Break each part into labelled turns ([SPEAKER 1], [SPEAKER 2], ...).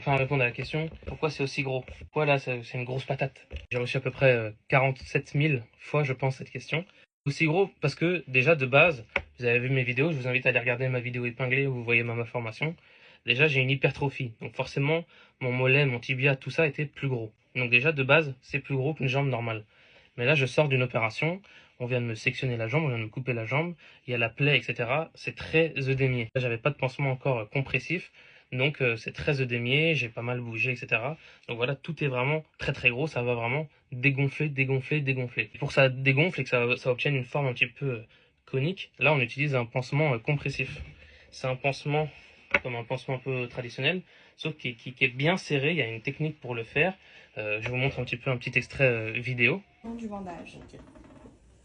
[SPEAKER 1] Enfin, répondre à la question, pourquoi c'est aussi gros? Pourquoi là, c'est une grosse patate? J'ai reçu à peu près 47 000 fois, je pense, cette question. Aussi gros parce que, déjà, de base, vous avez vu mes vidéos, je vous invite à aller regarder ma vidéo épinglée où vous voyez ma malformation. Déjà, j'ai une hypertrophie. Donc forcément, mon mollet, mon tibia, tout ça était plus gros. Donc déjà, de base, c'est plus gros qu'une jambe normale. Mais là, je sors d'une opération, on vient de me sectionner la jambe, on vient de me couper la jambe, il y a la plaie, etc. C'est très œdémié. Là, j'avais pas de pansement encore compressif, donc c'est très œdémié, j'ai pas mal bougé, etc. Donc voilà, tout est vraiment très très gros, ça va vraiment dégonfler, dégonfler, dégonfler. Pour que ça dégonfle et que ça obtienne une forme un petit peu conique, là on utilise un pansement compressif. C'est un pansement comme un pansement un peu traditionnel, sauf qui est bien serré, il y a une technique pour le faire. Je vous montre un petit extrait vidéo.
[SPEAKER 2] Du bandage. Okay.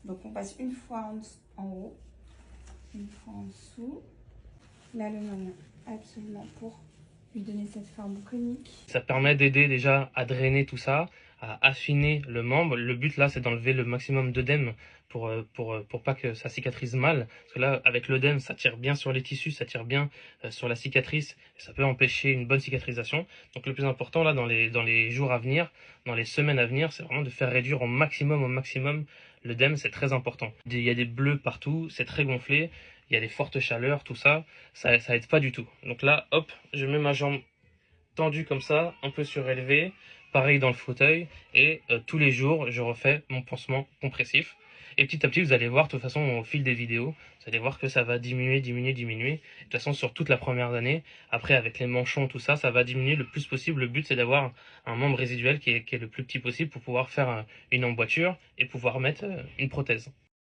[SPEAKER 2] Donc on passe une fois en haut, une fois en dessous. L'aluminium absolument pour lui donner cette forme conique.
[SPEAKER 1] Ça permet d'aider déjà à drainer tout ça, à affiner le membre. Le but là, c'est d'enlever le maximum d'œdème pour pas que ça cicatrise mal. Parce que là, avec l'œdème, ça tire bien sur les tissus, ça tire bien sur la cicatrice, et ça peut empêcher une bonne cicatrisation. Donc le plus important là, dans les jours à venir, dans les semaines à venir, c'est vraiment de faire réduire au maximum l'œdème, c'est très important. Il y a des bleus partout, c'est très gonflé, il y a des fortes chaleurs, tout ça, ça aide pas du tout. Donc là, hop, je mets ma jambe tendu comme ça, un peu surélevé, pareil dans le fauteuil, et tous les jours, je refais mon pansement compressif. Et petit à petit, vous allez voir, de toute façon, au fil des vidéos, vous allez voir que ça va diminuer. De toute façon, sur toute la première année, après, avec les manchons, tout ça, ça va diminuer le plus possible. Le but, c'est d'avoir un membre résiduel qui est le plus petit possible pour pouvoir faire une emboîture et pouvoir mettre une prothèse.